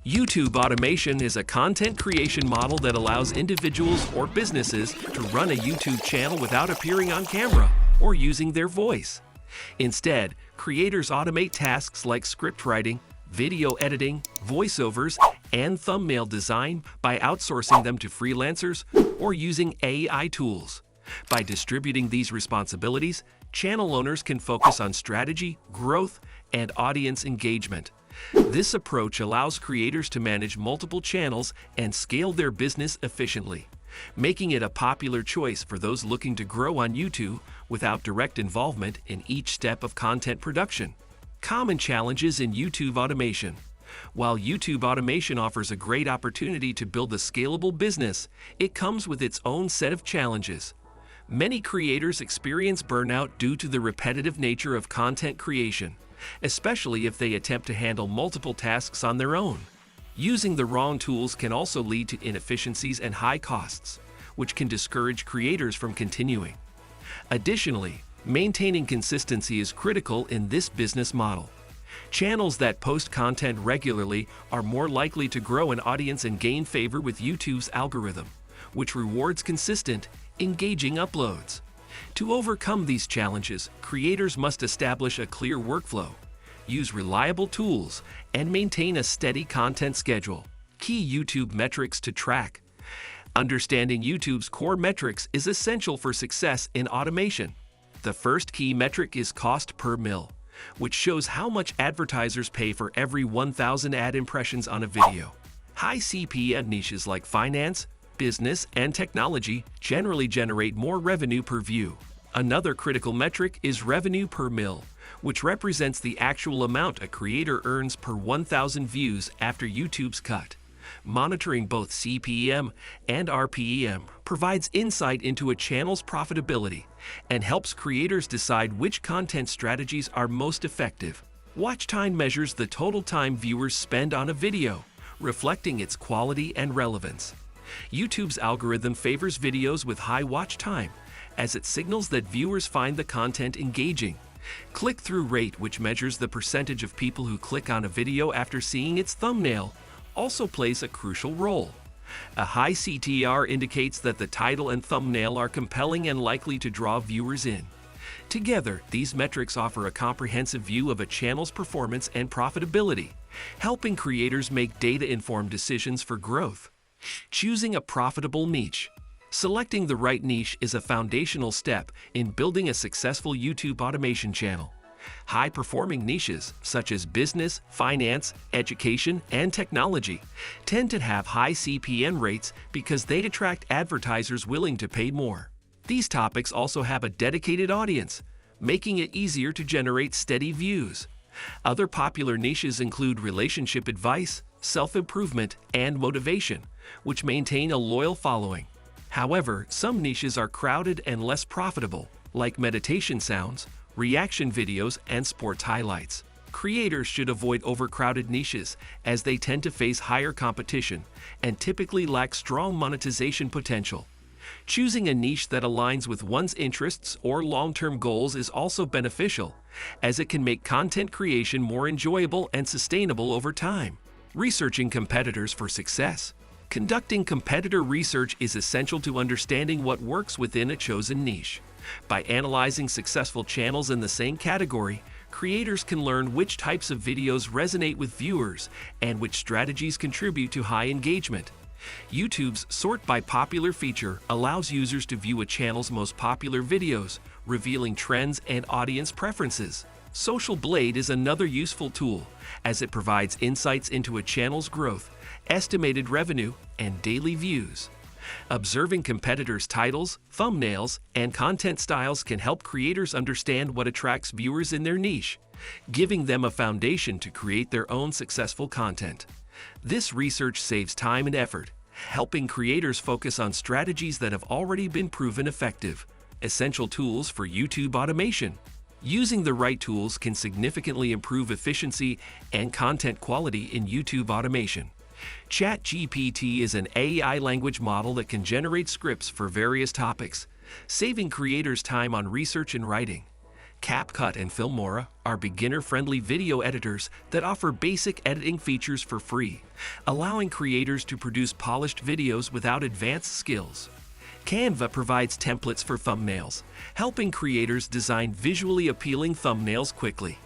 YouTube automation is a content creation model that allows individuals or businesses to run a YouTube channel without appearing on camera or using their voice. Instead, creators automate tasks like script writing, video editing, voiceovers, and thumbnail design by outsourcing them to freelancers or using AI tools. By distributing these responsibilities, channel owners can focus on strategy, growth, and audience engagement. This approach allows creators to manage multiple channels and scale their business efficiently, making it a popular choice for those looking to grow on YouTube without direct involvement in each step of content production. Common challenges in YouTube automation. While YouTube automation offers a great opportunity to build a scalable business, it comes with its own set of challenges. Many creators experience burnout due to the repetitive nature of content creation, especially if they attempt to handle multiple tasks on their own. Using the wrong tools can also lead to inefficiencies and high costs, which can discourage creators from continuing. Additionally, maintaining consistency is critical in this business model. Channels that post content regularly are more likely to grow an audience and gain favor with YouTube's algorithm, which rewards consistent, engaging uploads. To overcome these challenges, creators must establish a clear workflow, use reliable tools, and maintain a steady content schedule. Key YouTube metrics to track. Understanding YouTube's core metrics is essential for success in automation. The first key metric is cost per mil, which shows how much advertisers pay for every 1,000 ad impressions on a video. High CPM niches like finance, business, and technology generally generate more revenue per view. Another critical metric is revenue per mil, which represents the actual amount a creator earns per 1,000 views after YouTube's cut. Monitoring both CPM and RPM provides insight into a channel's profitability and helps creators decide which content strategies are most effective. Watch time measures the total time viewers spend on a video, reflecting its quality and relevance. YouTube's algorithm favors videos with high watch time, as it signals that viewers find the content engaging. Click-through rate, which measures the percentage of people who click on a video after seeing its thumbnail, also plays a crucial role. A high CTR indicates that the title and thumbnail are compelling and likely to draw viewers in. Together, these metrics offer a comprehensive view of a channel's performance and profitability, helping creators make data-informed decisions for growth. Choosing a profitable niche. Selecting the right niche is a foundational step in building a successful YouTube automation channel. High-performing niches, such as business, finance, education, and technology, tend to have high CPM rates because they attract advertisers willing to pay more. These topics also have a dedicated audience, making it easier to generate steady views. Other popular niches include relationship advice, self-improvement, and motivation, which maintain a loyal following. However, some niches are crowded and less profitable, like meditation sounds, reaction videos, and sports highlights. Creators should avoid overcrowded niches as they tend to face higher competition and typically lack strong monetization potential. Choosing a niche that aligns with one's interests or long-term goals is also beneficial, as it can make content creation more enjoyable and sustainable over time. Researching competitors for success. Conducting competitor research is essential to understanding what works within a chosen niche. By analyzing successful channels in the same category, creators can learn which types of videos resonate with viewers and which strategies contribute to high engagement. YouTube's Sort by Popular feature allows users to view a channel's most popular videos, revealing trends and audience preferences. Social Blade is another useful tool, as it provides insights into a channel's growth, estimated revenue, and daily views. Observing competitors' titles, thumbnails, and content styles can help creators understand what attracts viewers in their niche, giving them a foundation to create their own successful content. This research saves time and effort, helping creators focus on strategies that have already been proven effective. Essential tools for YouTube automation. Using the right tools can significantly improve efficiency and content quality in YouTube automation. ChatGPT is an AI language model that can generate scripts for various topics, saving creators time on research and writing. CapCut and Filmora are beginner-friendly video editors that offer basic editing features for free, allowing creators to produce polished videos without advanced skills. Canva provides templates for thumbnails, helping creators design visually appealing thumbnails quickly.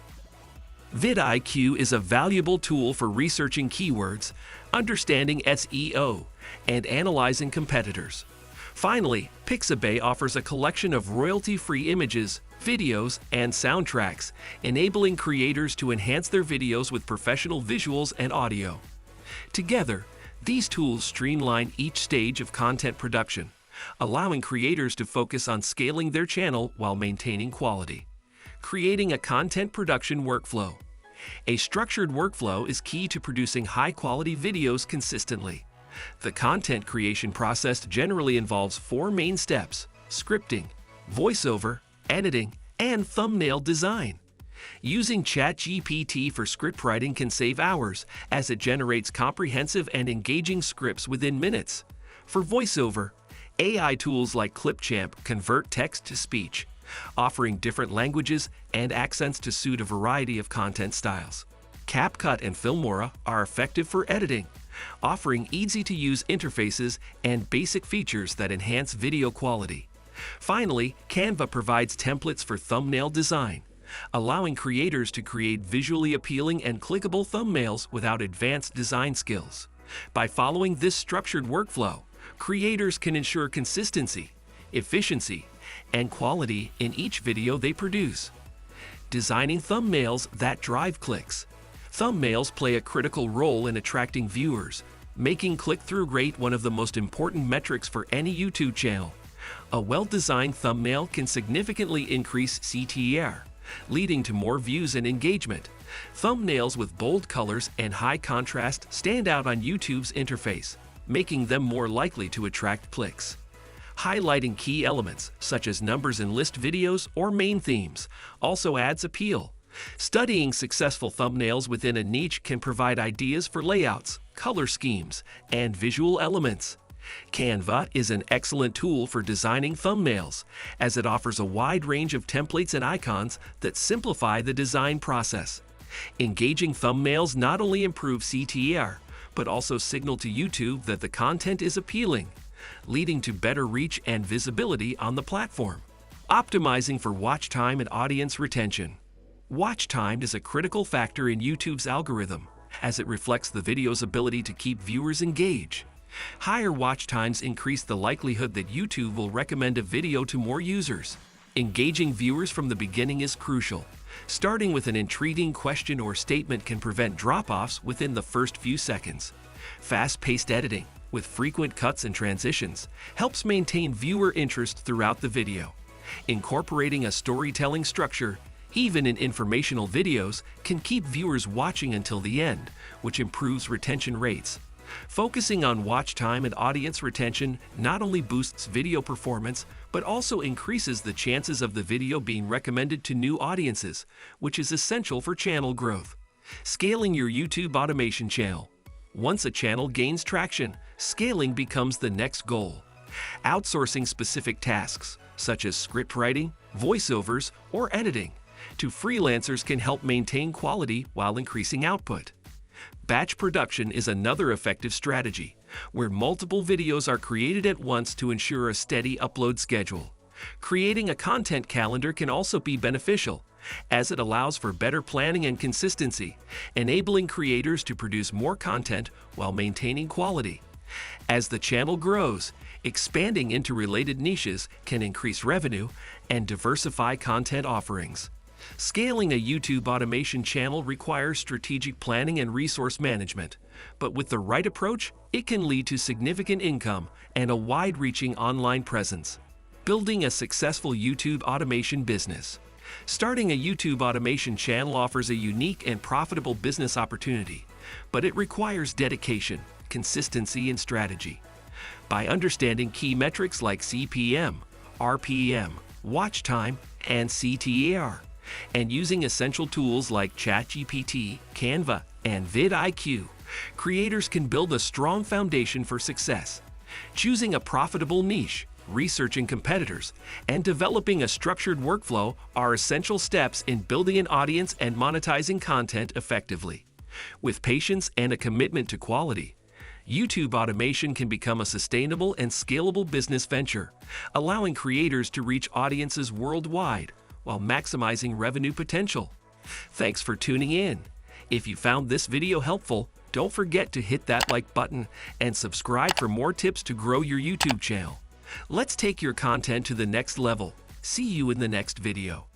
vidIQ is a valuable tool for researching keywords, understanding SEO, and analyzing competitors. Finally, Pixabay offers a collection of royalty-free images, videos, and soundtracks, enabling creators to enhance their videos with professional visuals and audio. Together, these tools streamline each stage of content production, allowing creators to focus on scaling their channel while maintaining quality. Creating a content production workflow. A structured workflow is key to producing high-quality videos consistently. The content creation process generally involves 4 main steps: scripting, voiceover, editing, and thumbnail design. Using ChatGPT for script writing can save hours, as it generates comprehensive and engaging scripts within minutes. For voiceover, AI tools like Clipchamp convert text to speech, offering different languages and accents to suit a variety of content styles. CapCut and Filmora are effective for editing, offering easy-to-use interfaces and basic features that enhance video quality. Finally, Canva provides templates for thumbnail design, allowing creators to create visually appealing and clickable thumbnails without advanced design skills. By following this structured workflow, creators can ensure consistency, efficiency, and quality in each video they produce. Designing thumbnails that drive clicks. Thumbnails play a critical role in attracting viewers, making click-through rate one of the most important metrics for any YouTube channel. A well-designed thumbnail can significantly increase CTR, leading to more views and engagement. Thumbnails with bold colors and high contrast stand out on YouTube's interface, making them more likely to attract clicks. Highlighting key elements, such as numbers in list videos or main themes, also adds appeal. Studying successful thumbnails within a niche can provide ideas for layouts, color schemes, and visual elements. Canva is an excellent tool for designing thumbnails, as it offers a wide range of templates and icons that simplify the design process. Engaging thumbnails not only improve CTR, but also signal to YouTube that the content is appealing, leading to better reach and visibility on the platform. Optimizing for watch time and audience retention. Watch time is a critical factor in YouTube's algorithm, as it reflects the video's ability to keep viewers engaged. Higher watch times increase the likelihood that YouTube will recommend a video to more users. Engaging viewers from the beginning is crucial. Starting with an intriguing question or statement can prevent drop-offs within the first few seconds. Fast-paced editing, with frequent cuts and transitions, helps maintain viewer interest throughout the video. Incorporating a storytelling structure, even in informational videos, can keep viewers watching until the end, which improves retention rates. Focusing on watch time and audience retention not only boosts video performance, but also increases the chances of the video being recommended to new audiences, which is essential for channel growth. Scaling your YouTube automation channel. Once a channel gains traction, scaling becomes the next goal. Outsourcing specific tasks, such as script writing, voiceovers, or editing, to freelancers can help maintain quality while increasing output. Batch production is another effective strategy, where multiple videos are created at once to ensure a steady upload schedule. Creating a content calendar can also be beneficial, as it allows for better planning and consistency, enabling creators to produce more content while maintaining quality. As the channel grows, expanding into related niches can increase revenue and diversify content offerings. Scaling a YouTube automation channel requires strategic planning and resource management, but with the right approach, it can lead to significant income and a wide-reaching online presence. Building a successful YouTube automation business. Starting a YouTube automation channel offers a unique and profitable business opportunity, but it requires dedication, consistency, and strategy. By understanding key metrics like CPM, RPM, watch time, and CTR, and using essential tools like ChatGPT, Canva, and vidIQ, creators can build a strong foundation for success. Choosing a profitable niche, researching competitors, and developing a structured workflow are essential steps in building an audience and monetizing content effectively. With patience and a commitment to quality, YouTube automation can become a sustainable and scalable business venture, allowing creators to reach audiences worldwide while maximizing revenue potential. Thanks for tuning in. If you found this video helpful, don't forget to hit that like button and subscribe for more tips to grow your YouTube channel. Let's take your content to the next level. See you in the next video.